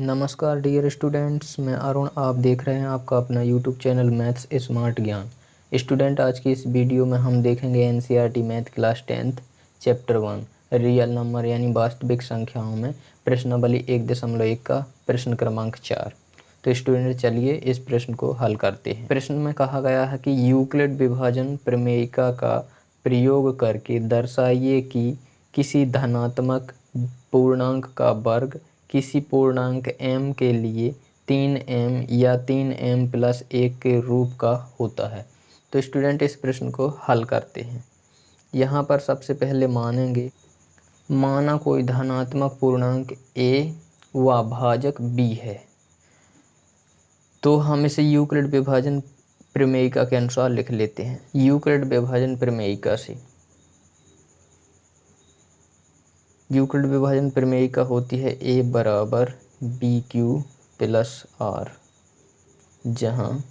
नमस्कार dear students, मैं अरुण। आप देख रहे हैं आपका अपना यूट्यूब चैनल मैथ्स स्मार्ट ज्ञान। स्टूडेंट, आज की इस वीडियो में हम देखेंगे NCERT math class 10th chapter 1 real number यानी वास्तविक संख्याओं में प्रश्नावली 1.1 का प्रश्न क्रमांक 4। तो स्टूडेंट, चलिए इस प्रश्न को हल करते हैं। प्रश्न में कहा गया है कि यूक्लिड विभाजन प्रमेयिका का प्रयोग करके दर्शाइए कि किसी धनात्मक पूर्णांक का वर्ग किसी पूर्णांक m के लिए 3m या 3m प्लस 1 के रूप का होता है। तो स्टूडेंट, इस प्रश्न को हल करते हैं। यहाँ पर सबसे पहले माना कोई धनात्मक पूर्णांक a व भाजक b है, तो हम इसे यूक्लिड विभाजन प्रमेयिका के अनुसार लिख लेते हैं। यूक्लिड विभाजन प्रमेयिका होती है a बराबर बी क्यू प्लस आर, जहाँ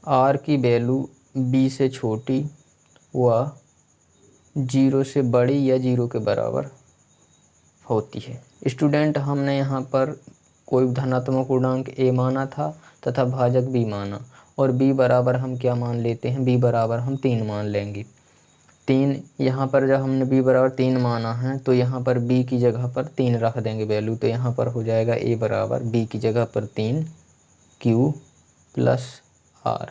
आर की वैल्यू b से छोटी व 0 से बड़ी या 0 के बराबर होती है। स्टूडेंट, हमने यहाँ पर कोई धनात्मक पूर्णांक a माना था तथा भाजक b माना, और b बराबर हम क्या मान लेते हैं? b बराबर हम 3 मान लेंगे। 3 यहाँ पर जब हमने b बराबर 3 माना है तो यहाँ पर b की जगह पर 3 रख देंगे वैल्यू, तो यहाँ पर हो जाएगा a बराबर b की जगह पर 3 q प्लस r।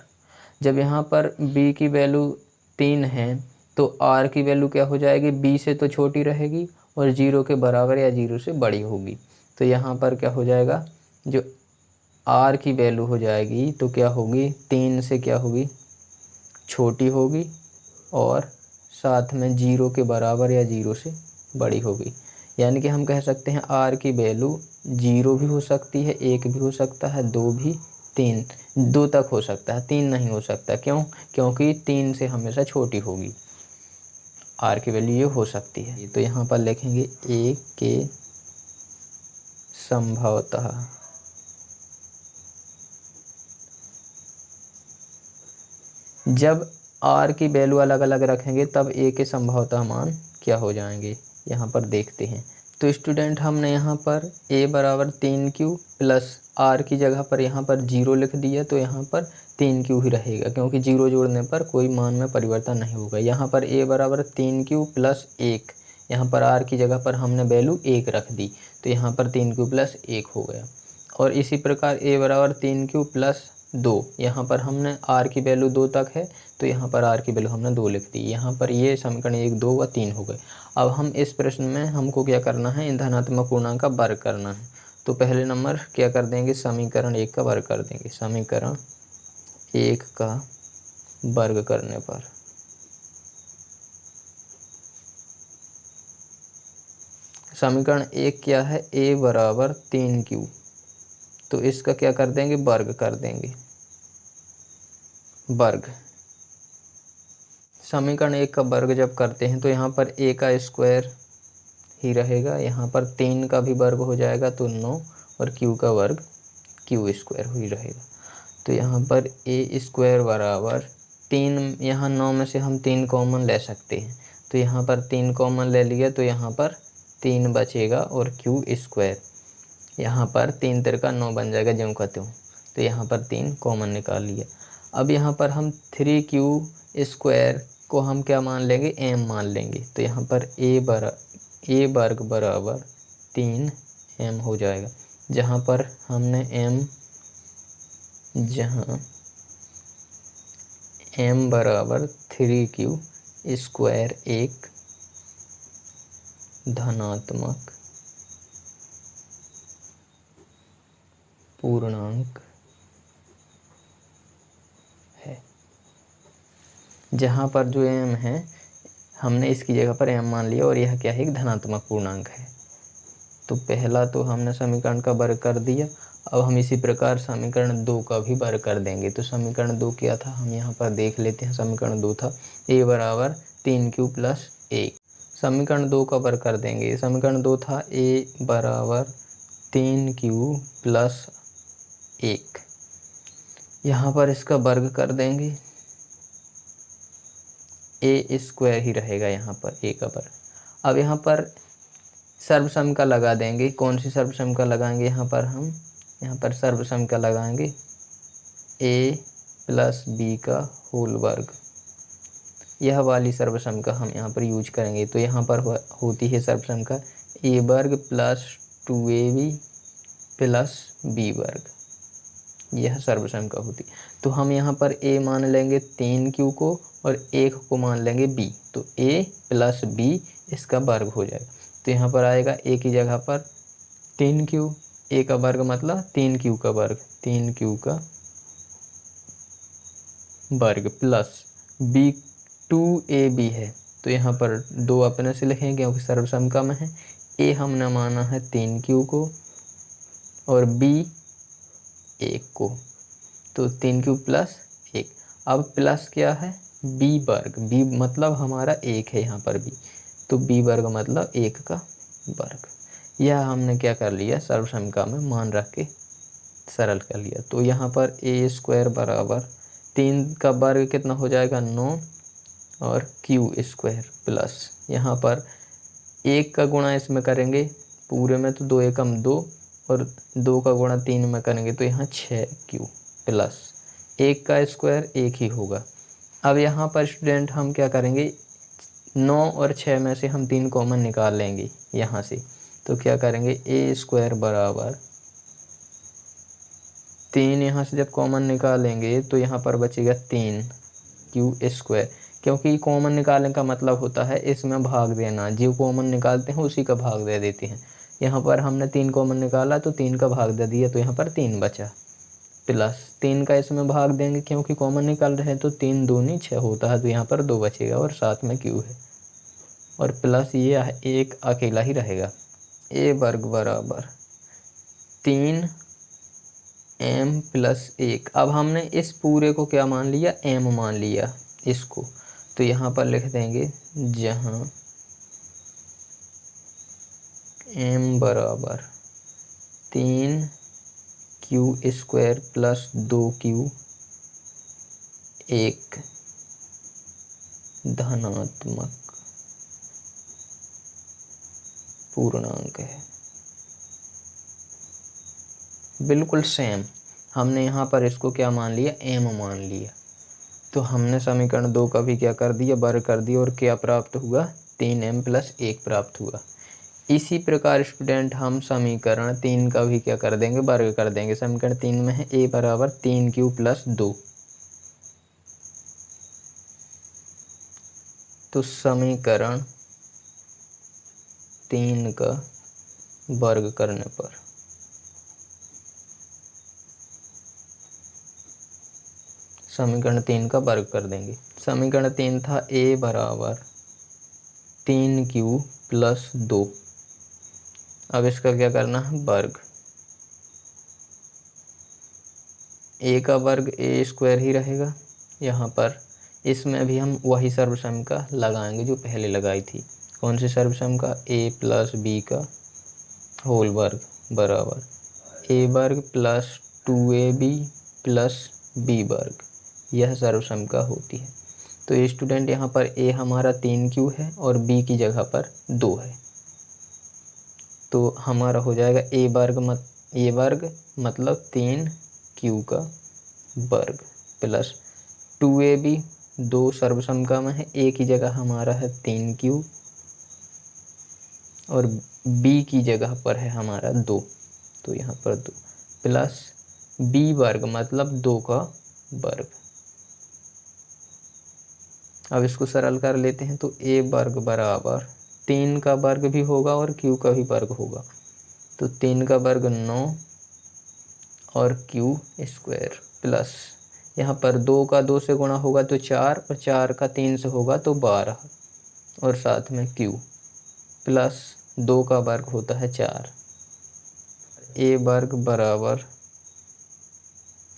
जब यहाँ पर b की वैल्यू 3 है तो r की वैल्यू क्या हो जाएगी? b से तो छोटी रहेगी और 0 के बराबर या 0 से बड़ी होगी। तो यहाँ पर क्या हो जाएगा? जो r की वैल्यू हो जाएगी तो क्या होगी? 3 से क्या होगी? छोटी होगी और साथ में 0 के बराबर या 0 से बड़ी होगी। यानी कि हम कह सकते हैं r की वैल्यू 0 भी हो सकती है, 1 भी हो सकता है, 2 भी, 3, 2 तक हो सकता है, 3 नहीं हो सकता। क्यों? क्योंकि 3 से हमेशा छोटी होगी r की वैल्यू, ये हो सकती है। तो यहाँ पर लिखेंगे a के संभवतः जब r की वैल्यू अलग अलग रखेंगे तब a के संभवतः मान क्या हो जाएंगे, यहाँ पर देखते हैं। तो स्टूडेंट, हमने यहाँ पर a बराबर 3q प्लस r की जगह पर यहाँ पर 0 लिख दिया, तो यहाँ पर 3q ही रहेगा क्योंकि 0 जोड़ने पर कोई मान में परिवर्तन नहीं होगा। यहाँ पर a बराबर 3q प्लस 1, यहाँ पर r की जगह पर हमने वैल्यू 1 रख दी, तो यहाँ पर 3q प्लस 1 हो गया। और इसी प्रकार a बराबर 3q प्लस 2, यहाँ पर हमने r की वैल्यू 2 तक है तो यहाँ पर r की वैल्यू हमने 2 लिख दी। यहाँ पर ये समीकरण 1, 2 व 3 हो गए। अब हम इस प्रश्न में हमको क्या करना है? इन धनात्मक पूर्णांक का वर्ग करना है। तो पहले नंबर क्या कर देंगे? समीकरण 1 का वर्ग कर देंगे। समीकरण 1 का वर्ग करने पर समीकरण 1 क्या है? a बराबर 3q, तो इसका क्या कर देंगे? वर्ग कर देंगे। वर्ग, समीकरण 1 का वर्ग जब करते हैं तो यहाँ पर a का स्क्वायर ही रहेगा, यहाँ पर 3 का भी वर्ग हो जाएगा तो 9, और q का वर्ग q स्क्वायर ही रहेगा। तो यहाँ पर a स्क्वायर बराबर 3, यहाँ 9 में से हम 3 कॉमन ले सकते हैं, तो यहाँ पर 3 कॉमन ले लिया तो यहाँ पर 3 बचेगा, और q स्क्वायर यहाँ पर 3 तिरका 9 बन जाएगा ज्यों का त्यों, तो यहाँ पर 3 कॉमन निकाल लिया। अब यहाँ पर हम 3q स्क्वायर को हम क्या मान लेंगे? m मान लेंगे, तो यहाँ पर a वर्ग बराबर 3m हो जाएगा, जहाँ पर हमने m बराबर 3q स्क्वायर एक धनात्मक पूर्णांक है। जहाँ पर जो m है हमने इसकी जगह पर m मान लिया, और यह क्या है? एक धनात्मक पूर्णांक है। तो पहला तो हमने समीकरण का वर्ग कर दिया। अब हम इसी प्रकार समीकरण 2 का भी वर्ग कर देंगे। तो समीकरण 2 क्या था, हम यहाँ पर देख लेते हैं। समीकरण 2 था a बराबर 3q प्लस 1, समीकरण 2 का वर्ग कर देंगे। समीकरण 2 था a बराबर 3q प्लस 1, यहाँ पर इसका वर्ग कर देंगे। ए स्क्वायर ही रहेगा यहाँ पर ए का वर्ग। अब यहाँ पर सर्वसम का लगा देंगे। कौन सी सर्वसम का लगाएंगे यहाँ पर हम? यहाँ पर सर्वसम का लगाएंगे ए प्लस बी का होल वर्ग। यह वाली सर्वसम का हम यहाँ पर यूज करेंगे। तो यहाँ पर होती है सर्वसम का ए वर्ग प्लस 2ab प्लस बी वर्ग। यह सर्वसम का होती है। तो हम यहाँ पर a मान लेंगे 3q को और 1 को मान लेंगे b। तो a प्लस b इसका वर्ग हो जाएगा। तो यहाँ पर आएगा a की जगह पर 3q, a का वर्ग मतलब 3q का वर्ग, 3q का वर्ग प्लस b 2ab है। तो यहाँ पर 2 अपने से लिखेंगे क्योंकि सर्वसम का में है। a हमने माना है 3q को और b 1 को। तो 3q प्लस 1। अब प्लस क्या है? b वर्ग, b मतलब हमारा 1 है यहाँ पर b। तो b वर्ग मतलब 1 का वर्ग। यह हमने क्या कर लिया? सर्वसम का में मान रख के सरल कर लिया। तो यहाँ पर a स्क्वायर बराबर 3 का वर्ग कितना हो जाएगा? 9 और q स्क्वायर प्लस यहाँ पर 1 का गुणा इसमें करेंगे पूरे में तो 2 एकम 2 और 2 का गुणा 3 में करेंगे तो यहाँ 6q प्लस 1 का स्क्वायर 1 ही होगा। अब यहाँ पर स्टूडेंट हम क्या करेंगे? 9 और 6 में से हम 3 कॉमन निकाल लेंगे यहाँ से। तो क्या करेंगे? a स्क्वायर बराबर 3 यहाँ से जब कॉमन निकालेंगे तो यहाँ पर बचेगा 3q स्क्वायर। क्योंकि कॉमन निकालने का मतलब होता है इसमें भाग देना। जो कॉमन निकालते हैं उसी का भाग दे देते हैं। यहाँ पर हमने 3 कॉमन निकाला तो 3 का भाग दे दिया, तो यहाँ पर 3 बचा प्लस 3 का इसमें भाग देंगे क्योंकि कॉमन निकाल रहे हैं। तो 3 दूनी 6 होता है, तो यहाँ पर 2 बचेगा और साथ में q है और प्लस ये एक अकेला ही रहेगा। a वर्ग बराबर 3m प्लस 1। अब हमने इस पूरे को क्या मान लिया? m मान लिया इसको। तो यहाँ पर लिख देंगे जहाँ m बराबर 3q स्क्वायर प्लस 2q एक धनात्मक पूर्णांक है। बिल्कुल सेम हमने यहाँ पर इसको क्या मान लिया? m मान लिया। तो हमने समीकरण 2 का भी क्या कर दिया? वर्ग कर दिया और क्या प्राप्त हुआ? 3m प्लस 1 प्राप्त हुआ। इसी प्रकार स्टूडेंट हम समीकरण 3 का भी क्या कर देंगे? वर्ग कर देंगे। समीकरण 3 में है a बराबर 3q प्लस 2। तो समीकरण 3 का वर्ग करने पर समीकरण 3 का वर्ग कर देंगे। समीकरण 3 था a बराबर 3q प्लस 2। अब इसका क्या करना है? वर्ग। a का वर्ग a स्क्वायर ही रहेगा। यहाँ पर इसमें भी हम वही सर्वसम का लगाएंगे जो पहले लगाई थी। कौन सी सर्वसम का? a प्लस b का होल वर्ग बराबर a वर्ग प्लस 2ab प्लस b वर्ग। यह सर्वसम का होती है। तो स्टूडेंट यहाँ पर a हमारा 3q है और b की जगह पर 2 है। तो हमारा हो जाएगा a वर्ग मतलब 3q का वर्ग प्लस 2ab 2 सर्वसम का में है, a की जगह हमारा है 3q और b की जगह पर है हमारा 2। तो यहाँ पर 2 प्लस b वर्ग मतलब 2 का वर्ग। अब इसको सरल कर लेते हैं। तो a वर्ग बराबर 3 का वर्ग भी होगा और q का भी वर्ग होगा। तो 3 का वर्ग 9 और q स्क्वायर प्लस यहाँ पर 2 का 2 से गुणा होगा तो 4 और 4 का 3 से होगा तो 12 और साथ में q प्लस 2 का वर्ग होता है 4। a वर्ग बराबर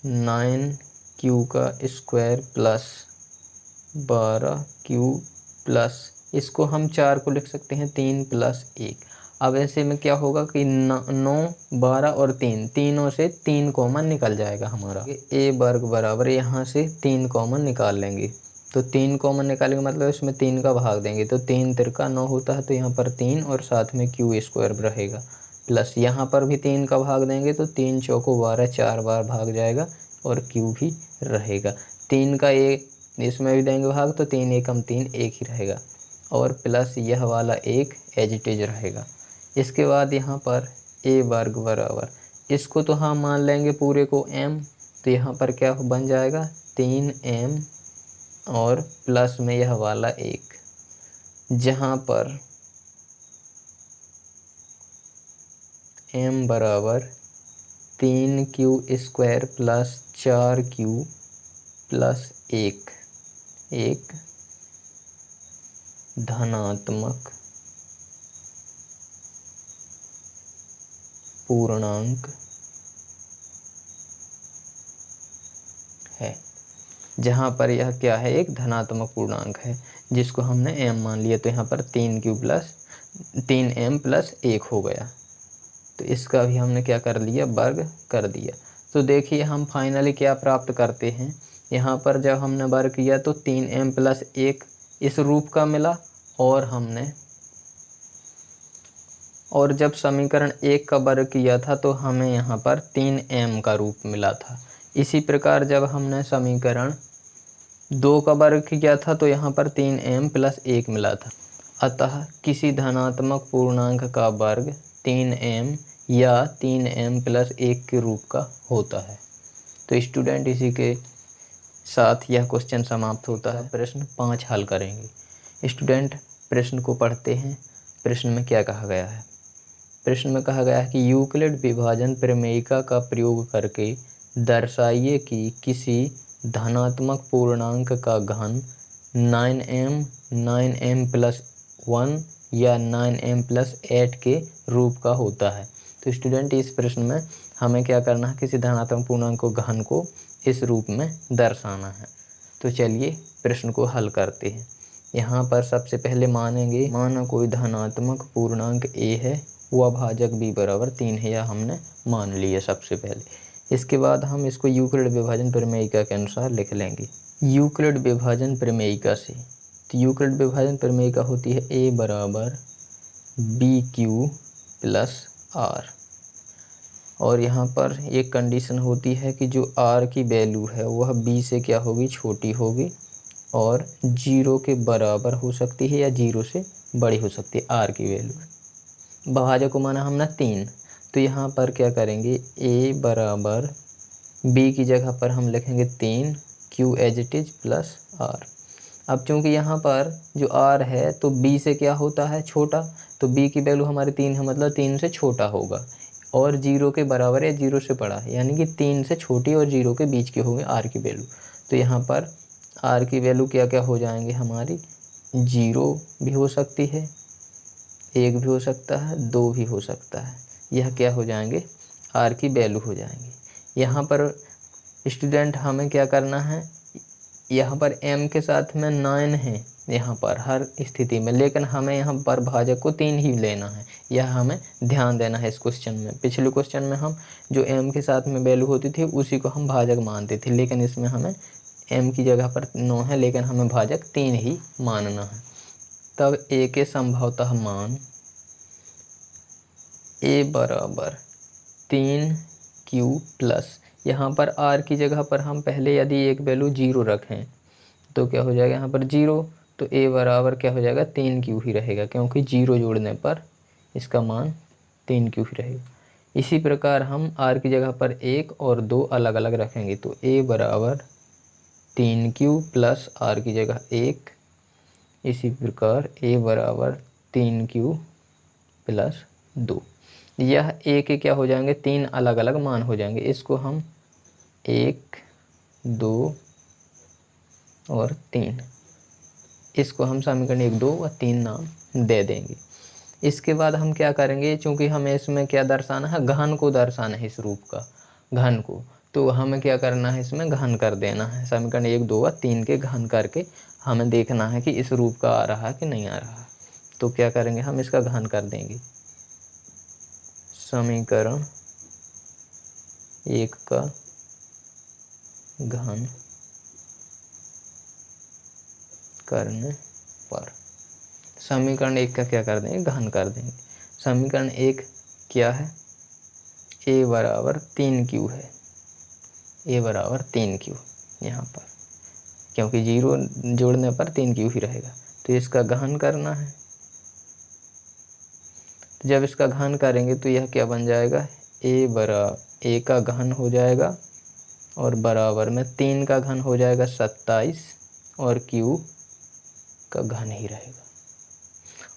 9q का स्क्वायर प्लस 12q प्लस इसको हम 4 को लिख सकते हैं 3 प्लस 1। अब ऐसे में क्या होगा कि 9 12 और 3 तीनों से 3 कॉमन निकल जाएगा हमारा। a वर्ग बराबर यहाँ से 3 कॉमन निकाल लेंगे तो 3 कॉमन निकालेंगे मतलब इसमें 3 का भाग देंगे, तो 3 तिरका 9 होता है, तो यहाँ पर 3 और साथ में क्यू स्क्वायर रहेगा, प्लस यहाँ पर भी 3 का भाग देंगे तो 3 चौको 12, 4 बार भाग जाएगा और क्यू भी रहेगा। 3 का एक इसमें भी देंगे भाग तो 3 एकम 3 एक ही रहेगा, और प्लस यह वाला एक एज इट इज रहेगा। इसके बाद यहाँ पर ए वर्ग बराबर, इसको तो हम मान लेंगे पूरे को m, तो यहाँ पर क्या बन जाएगा 3m और प्लस में यह वाला एक, जहाँ पर m बराबर 3q square plus 4q plus एक धनात्मक पूर्णांक है, जहाँ पर यह क्या है, एक धनात्मक पूर्णांक है जिसको हमने m मान लिया, तो यहाँ पर 3q प्लस 3m प्लस 1 हो गया, तो इसका भी हमने क्या कर लिया, वर्ग कर दिया। तो देखिए हम फाइनली क्या प्राप्त करते हैं, यहाँ पर जब हमने वर्ग किया तो 3m प्लस 1 इस रूप का मिला, और जब समीकरण 1 का वर्ग किया था तो हमें यहाँ पर 3m का रूप मिला था। इसी प्रकार जब हमने समीकरण 2 का वर्ग किया था तो यहाँ पर 3m प्लस 1 मिला था। अतः किसी धनात्मक पूर्णांक का वर्ग 3m या 3m प्लस 1 के रूप का होता है। तो स्टूडेंट इसी के साथ यह क्वेश्चन समाप्त होता है। प्रश्न 5 हल करेंगे। स्टूडेंट प्रश्न को पढ़ते हैं। प्रश्न में क्या कहा गया है। प्रश्न में कहा गया है कि यूक्लिड विभाजन प्रमेयिका का प्रयोग करके दर्शाइए कि किसी धनात्मक पूर्णांक का घन 9m प्लस 1 या 9m प्लस 8 के रूप का होता है। तो स्टूडेंट इस प्रश्न में हमें क्या करना है, किसी धनात्मक पूर्णांक को घन को इस रूप में दर्शाना है। तो चलिए प्रश्न को हल करते हैं। यहाँ पर सबसे पहले मानेंगे, माना कोई धनात्मक पूर्णांक a है, वह भाजक b बराबर 3 है, या हमने मान लिया सबसे पहले। इसके बाद हम इसको यूक्लिड विभाजन प्रमेयिका के अनुसार लिख लेंगे। यूक्लिड विभाजन प्रमेयिका से, तो यूक्लिड विभाजन प्रमेयिका होती है a बराबर bq प्लस r, और यहाँ पर एक कंडीशन होती है कि जो r की वैल्यू है वह b से क्या होगी, छोटी होगी, और 0 के बराबर हो सकती है या 0 से बड़ी हो सकती है r की वैल्यू। भाजक को माना हमने 3, तो यहाँ पर क्या करेंगे, a बराबर b की जगह पर हम लिखेंगे 3 q as it is plus r। अब चूंकि यहाँ पर जो r है तो b से क्या होता है, छोटा, तो b की वैल्यू हमारी 3 है, मतलब 3 से छोटा होगा, और 0 के बराबर या 0 से बड़ा है, यानी कि 3 से छोटी और 0 के बीच के होंगे r की वैल्यू। तो यहाँ पर r की वैल्यू क्या क्या हो जाएंगे हमारी, 0 भी हो सकती है, 1 भी हो सकता है, 2 भी हो सकता है, यह क्या हो जाएंगे, r की वैल्यू हो जाएंगे। यहाँ पर स्टूडेंट हमें क्या करना है, यहाँ पर m के साथ में 9 है यहाँ पर हर स्थिति में, लेकिन हमें यहाँ पर भाजक को 3 ही लेना है, यह हमें ध्यान देना है इस क्वेश्चन में। पिछले क्वेश्चन में हम जो m के साथ में वैल्यू होती थी उसी को हम भाजक मानते थे, लेकिन इसमें हमें m की जगह पर 9 है, लेकिन हमें भाजक 3 ही मानना है। तब a के संभवतः मान a बराबर 3q प्लस, यहाँ पर r की जगह पर हम पहले यदि एक वैल्यू 0 रखें तो क्या हो जाएगा, यहाँ पर 0, तो a बराबर क्या हो जाएगा, 3q ही रहेगा, क्योंकि 0 जोड़ने पर इसका मान 3q ही रहेगा। इसी प्रकार हम r की जगह पर 1 और 2 अलग अलग रखेंगे, तो a बराबर 3q प्लस r की जगह 1, इसी प्रकार a बराबर 3q प्लस 2। यह a के क्या हो जाएंगे, 3 अलग अलग मान हो जाएंगे। इसको हम 1, 2 और 3, इसको हम समीकरण 1, 2 व 3 नाम दे देंगे। इसके बाद हम क्या करेंगे, चूंकि हमें इसमें क्या दर्शाना है, घन को दर्शाना है, इस रूप का घन को, तो हमें क्या करना है, इसमें घन कर देना है। समीकरण 1, 2 व 3 के घन करके हमें देखना है कि इस रूप का आ रहा है कि नहीं आ रहा है। तो क्या करेंगे, हम इसका घन कर देंगे। समीकरण 1 का घन करने पर समीकरण 1 का क्या कर देंगे, घन कर देंगे। समीकरण 1 क्या है, a बराबर 3q है, a बराबर 3q यहाँ पर, क्योंकि 0 जोड़ने पर 3q ही रहेगा। तो इसका घन करना है। तो जब इसका घन करेंगे तो यह क्या बन जाएगा, a का घन हो जाएगा और बराबर में 3 का घन हो जाएगा 27 और q का घन ही रहेगा।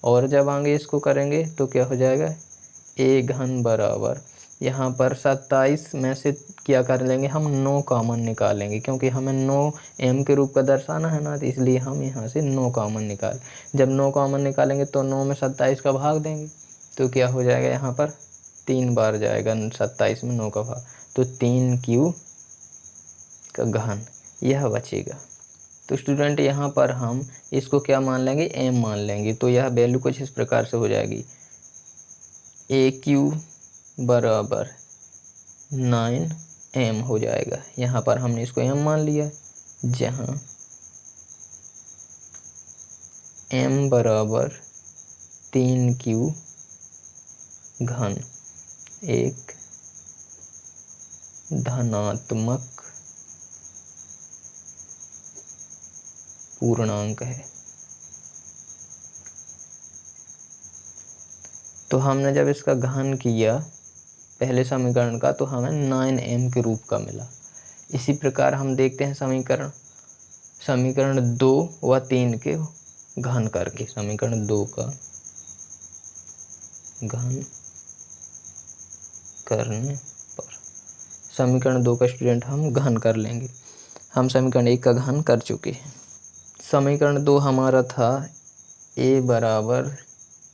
और जब आगे इसको करेंगे तो क्या हो जाएगा, a घन बराबर यहाँ पर 27 में से क्या कर लेंगे हम, 9 कॉमन निकालेंगे, क्योंकि हमें 9 m के रूप का दर्शाना है ना, तो इसलिए हम यहाँ से 9 कॉमन निकाल, जब 9 कॉमन निकालेंगे तो 9 में 27 का भाग देंगे, तो क्या हो जाएगा, यहाँ पर 3 बार जाएगा 27 में 9 का भाग, तो 3q का घन यह बचेगा। तो स्टूडेंट यहाँ पर हम इसको क्या मान लेंगे, m मान लेंगे। तो यह वैल्यू कुछ इस प्रकार से हो जाएगी, AQ बराबर 9m हो जाएगा। यहाँ पर हमने इसको m मान लिया, जहाँ m बराबर 3q घन एक धनात्मक पूर्णांक है। तो हमने जब इसका घन किया पहले समीकरण का, तो हमें 9m के रूप का मिला। इसी प्रकार हम देखते हैं समीकरण 2 व 3 के घन करके। समीकरण 2 का घन करने पर, समीकरण 2 का स्टूडेंट हम घन कर लेंगे। हम समीकरण 1 का घन कर चुके हैं। समीकरण 2 हमारा था a बराबर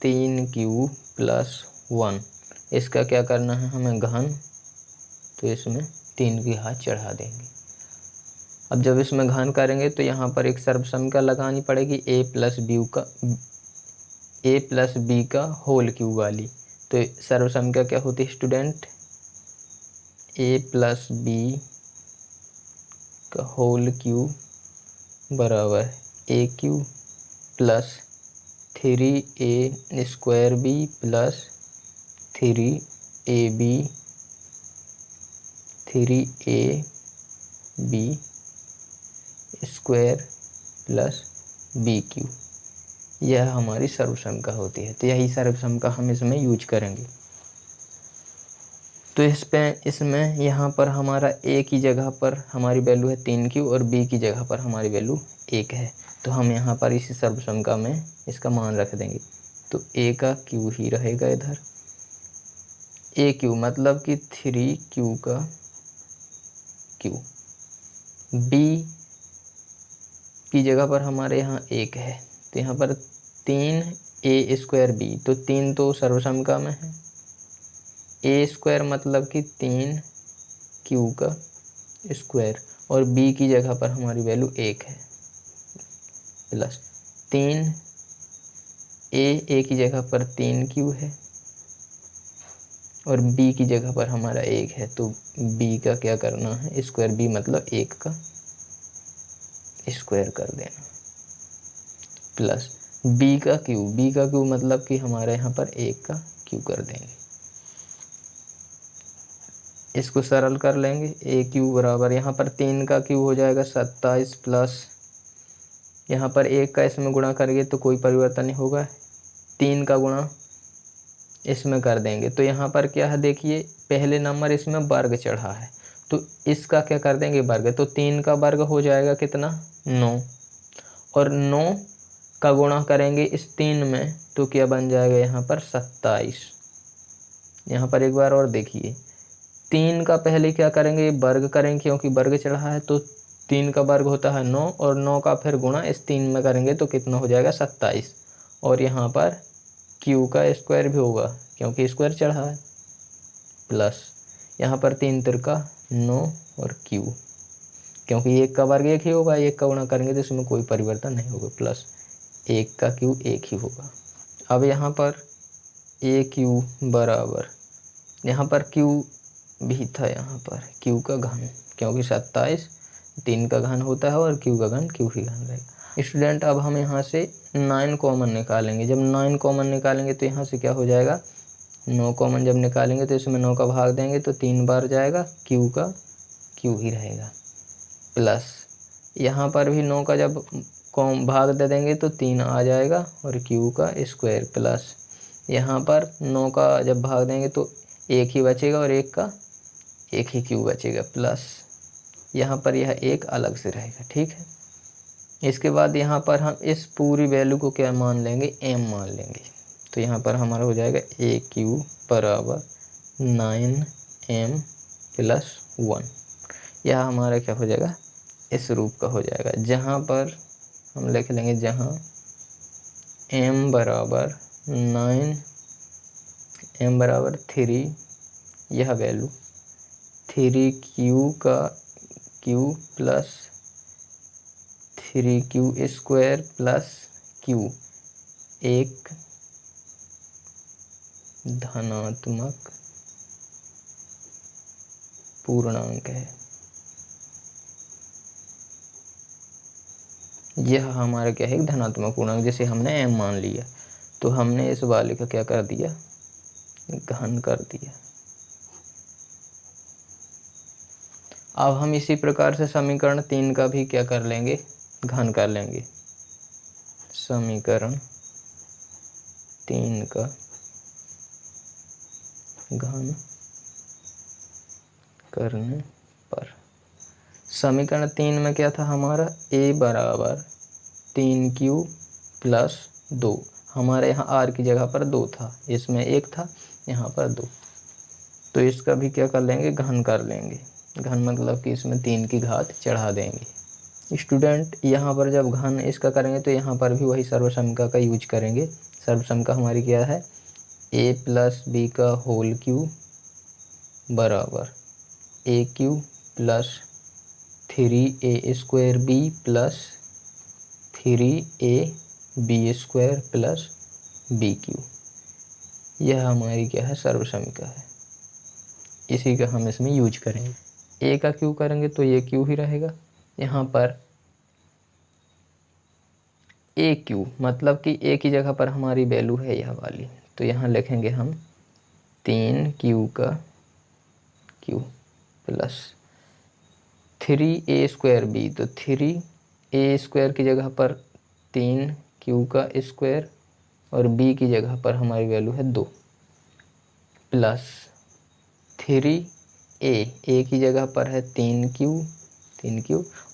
3q प्लस 1। इसका क्या करना है हमें घन, तो इसमें 3 की घात चढ़ा देंगे। अब जब इसमें घन करेंगे तो यहाँ पर एक सर्वसमीकरण लगानी पड़ेगी a प्लस b का होल क्यूब वाली। तो सर्वसमीकरण क्या होती है स्टूडेंट, a प्लस b का होल क्यूब बराबर AQ plus 3a square b plus 3ab square plus BQ, यह हमारी सर्वसमीकरण होती है। तो यही सर्वसमीकरण हम इसमें यूज करेंगे। तो इसमें यहाँ पर हमारा a की जगह पर हमारी वैल्यू है 3q और b की जगह पर हमारी वैल्यू 1 है। तो हम यहाँ पर इसी सर्वसमीकरण में इसका मान रख देंगे। तो a का q ही रहेगा इधर, AQ मतलब कि 3q का q। b की जगह पर हमारे यहाँ 1 है, तो यहाँ पर 3a स्क्वायर b, तो 3 तो सर्वसमीकरण में है, a स्क्वायर मतलब कि 3q का स्क्वायर, और b की जगह पर हमारी वैल्यू 1 है, प्लस 3a की जगह पर 3q है और b की जगह पर हमारा 1 है, तो b का क्या करना है स्क्वायर, b मतलब 1 का स्क्वायर कर देना, प्लस b का क्यू मतलब कि हमारे यहाँ पर 1 का क्यू कर देंगे। इसको सरल कर लेंगे, AQ बराबर यहाँ पर 3 का क्यू हो जाएगा 27 प्लस यहाँ पर 1 का इसमें गुणा करेंगे तो कोई परिवर्तन नहीं होगा, 3 का गुणा इसमें कर देंगे। तो यहाँ पर क्या है देखिए, पहले नंबर इसमें वर्ग चढ़ा है, तो इसका क्या कर देंगे वर्ग, तो 3 का वर्ग हो जाएगा कितना 9, और 9 का गुणा करेंगे इस 3 में तो क्या बन जाएगा यहाँ पर 27। यहाँ पर एक बार और देखिए, 3 का पहले क्या करेंगे वर्ग करेंगे, क्योंकि वर्ग चढ़ा है, तो 3 का वर्ग होता है 9 और 9 का फिर गुणा इस 3 में करेंगे तो कितना हो जाएगा 27, और यहाँ पर q का स्क्वायर भी होगा क्योंकि स्क्वायर चढ़ा है, प्लस यहाँ पर 3 तिरका 9 और q, क्योंकि 1 का वर्ग 1 ही होगा, 1 का गुणा करेंगे तो इसमें कोई परिवर्तन नहीं होगा, प्लस 1 का q 1 ही होगा। अब यहाँ पर AQ बराबर, यहाँ पर q भी था, यहाँ पर q का घन, क्योंकि 27 3 का घन होता है और q का घन q ही घन रहेगा। स्टूडेंट अब हम यहाँ से 9 कॉमन निकालेंगे। जब 9 कॉमन निकालेंगे तो यहाँ से क्या हो जाएगा, 9 कॉमन जब निकालेंगे तो इसमें 9 का भाग देंगे तो 3 बार जाएगा, क्यू का क्यू ही रहेगा, प्लस यहाँ पर भी 9 का जब भाग दे देंगे तो 3 आ जाएगा और क्यू का स्क्वायर, प्लस यहाँ पर 9 का जब भाग देंगे तो 1 ही बचेगा और 1 ही क्यू बचेगा, प्लस यहाँ पर यह 1 अलग से रहेगा। ठीक है, इसके बाद यहाँ पर हम इस पूरी वैल्यू को क्या मान लेंगे, m मान लेंगे। तो यहाँ पर हमारा हो जाएगा ए क्यू बराबर 9m प्लस 1। यह हमारा क्या हो जाएगा, इस रूप का हो जाएगा, जहाँ पर हम लिख लेंगे, जहाँ m बराबर 9, m बराबर 3, यह वैल्यू 3q का q plus 3q square plus q एक धनात्मक पूर्णांक है। यह हमारा क्या है, एक धनात्मक पूर्णांक, जैसे हमने m मान लिया तो हमने इस वाले का क्या कर दिया, घन कर दिया। अब हम इसी प्रकार से समीकरण 3 का भी क्या कर लेंगे, घन कर लेंगे। समीकरण 3 का घन करने पर समीकरण 3 में क्या था हमारा, a बराबर 3q प्लस 2, हमारे यहाँ r की जगह पर 2 था, इसमें 1 था, यहाँ पर 2, तो इसका भी क्या कर लेंगे, घन कर लेंगे। घन मतलब कि इसमें 3 की घात चढ़ा देंगे। स्टूडेंट यहाँ पर जब घन इसका करेंगे तो यहाँ पर भी वही सर्वसमिका का यूज करेंगे। सर्वसमिका हमारी क्या है, a प्लस बी का होल क्यू बराबर A cube plus 3a square B plus 3a बी स्क्वायर प्लस बी क्यू। यह हमारी क्या है, सर्वसमिका है, इसी का हम इसमें यूज करेंगे। a का क्यू करेंगे तो ये क्यू ही रहेगा। यहाँ पर ए क्यू मतलब कि a की जगह पर हमारी वैल्यू है यह वाली, तो यहाँ लिखेंगे हम 3q का q plus 3a square B, तो 3a स्क्वायर की जगह पर 3q का स्क्वायर और b की जगह पर हमारी वैल्यू है 2 प्लस 3a की जगह पर है 3q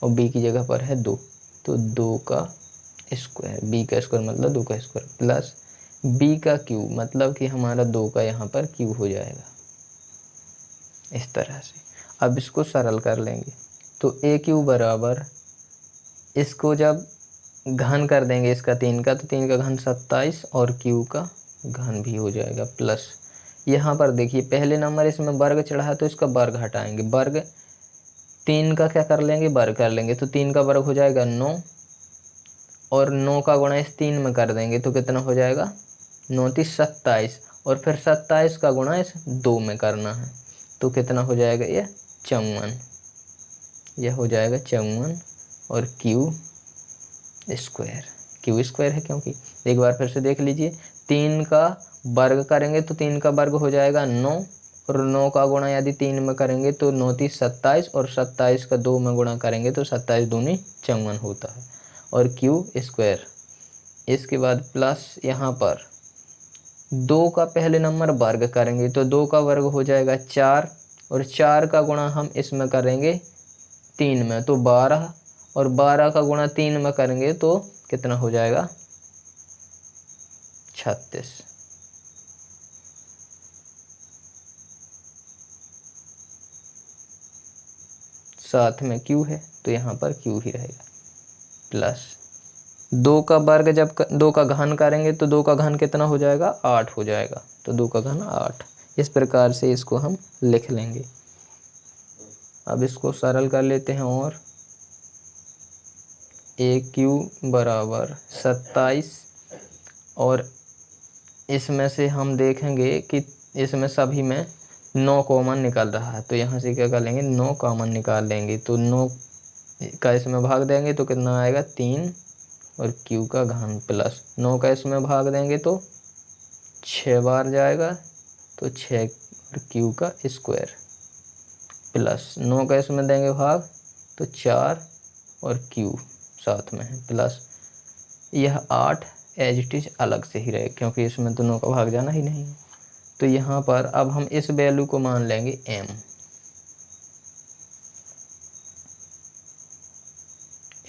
और b की जगह पर है 2, तो 2 का स्क्वायर, b का स्क्वायर मतलब 2 का स्क्वायर प्लस b का क्यू मतलब कि हमारा 2 का यहाँ पर क्यू हो जाएगा इस तरह से। अब इसको सरल कर लेंगे तो ए क्यू बराबर, इसको जब घन कर देंगे इसका 3 का, तो 3 का घन 27 और क्यू का घन भी हो जाएगा, प्लस यहाँ पर देखिए पहले नंबर इसमें वर्ग चढ़ा है तो इसका वर्ग हटाएंगे, वर्ग 3 का क्या कर लेंगे, वर्ग कर लेंगे, तो 3 का वर्ग हो जाएगा 9 और 9 का गुणा इस 3 में कर देंगे तो कितना हो जाएगा, 9 3 27 और फिर 27 का गुणा इस 2 में करना है तो कितना हो जाएगा, ये 54, यह हो जाएगा 54 और क्यू स्क्वायर है क्योंकि, एक बार फिर से देख लीजिए, 3 का वर्ग करेंगे तो 3 का वर्ग हो जाएगा 9 और 9 का गुणा यदि 3 में करेंगे तो 9 3 27 और 27 का 2 में गुणा करेंगे तो 27 दूनी 54 होता है और क्यू स्क्वायर। इसके बाद प्लस यहाँ पर 2 का पहले नंबर वर्ग करेंगे तो 2 का वर्ग हो जाएगा 4 और 4 का गुणा हम इसमें करेंगे 3 में तो 12 और 12 का गुणा 3 में करेंगे तो कितना हो जाएगा, 36। साथ में क्यू है तो यहाँ पर क्यू ही रहेगा, प्लस 2 का वर्ग जब 2 का घन करेंगे तो 2 का घन कितना हो जाएगा, 8 हो जाएगा, तो 2 का घन 8। इस प्रकार से इसको हम लिख लेंगे। अब इसको सरल कर लेते हैं और ए क्यू बराबर 27 और इसमें से हम देखेंगे कि इसमें सभी में 9 कॉमन निकल रहा है तो यहाँ से क्या कर लेंगे, 9 कॉमन निकाल लेंगे तो 9 का इसमें भाग देंगे तो कितना आएगा, 3 और क्यू का घन प्लस 9 का इसमें भाग देंगे तो 6 बार जाएगा, तो 6 और क्यू का स्क्वायर प्लस 9 का इसमें देंगे भाग तो 4 और क्यू साथ में है प्लस यह 8 एज इट इज अलग से ही रहे क्योंकि इसमें तो 9 का भाग जाना ही नहीं है। तो यहाँ पर अब हम इस वैल्यू को मान लेंगे m,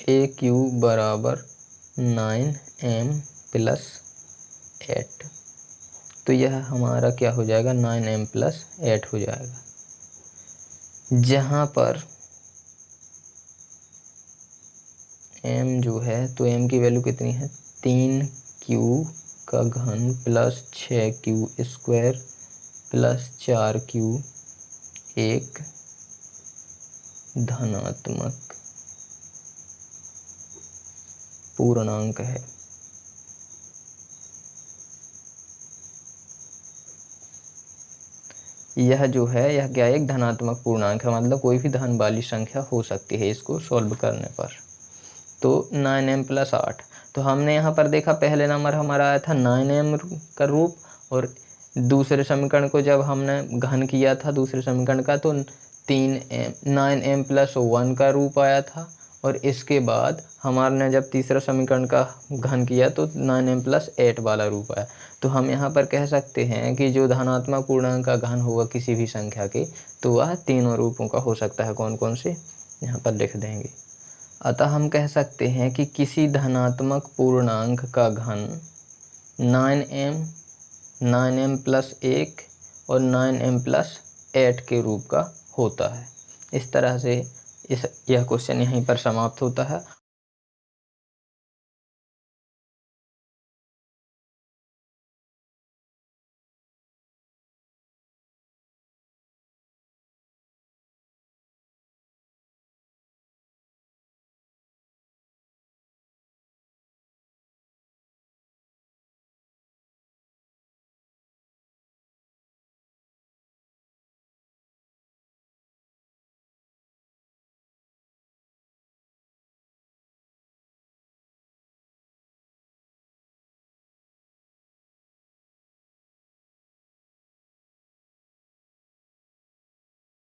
ए क्यू बराबर 9m प्लस 8। तो यह हमारा क्या हो जाएगा 9m प्लस 8 हो जाएगा, जहाँ पर m जो है तो m की वैल्यू कितनी है 3q का घन plus 6q square plus 4q एक धनात्मक पूर्णांक है। यह जो है यह क्या एक धनात्मक पूर्णांक है, मतलब कोई भी धन वाली संख्या हो सकती है इसको सॉल्व करने पर। तो 9m प्लस 8, तो हमने यहाँ पर देखा पहले नंबर हमारा आया था 9m का रूप, और दूसरे समीकरण को जब हमने घन किया था दूसरे समीकरण का तो 9m प्लस 1 का रूप आया था, और इसके बाद हमारे जब तीसरा समीकरण का घन किया तो 9m प्लस 8 वाला रूप आया। तो हम यहाँ पर कह सकते हैं कि जो धनात्मक पूर्णांक का घन होगा किसी भी संख्या के तो वह तीनों रूपों का हो सकता है। कौन कौन से यहाँ पर लिख देंगे। अतः हम कह सकते हैं कि किसी धनात्मक पूर्णांक का घन 9m प्लस 1 और 9m प्लस 8 के रूप का होता है। इस तरह से यह क्वेश्चन यहीं पर समाप्त होता है।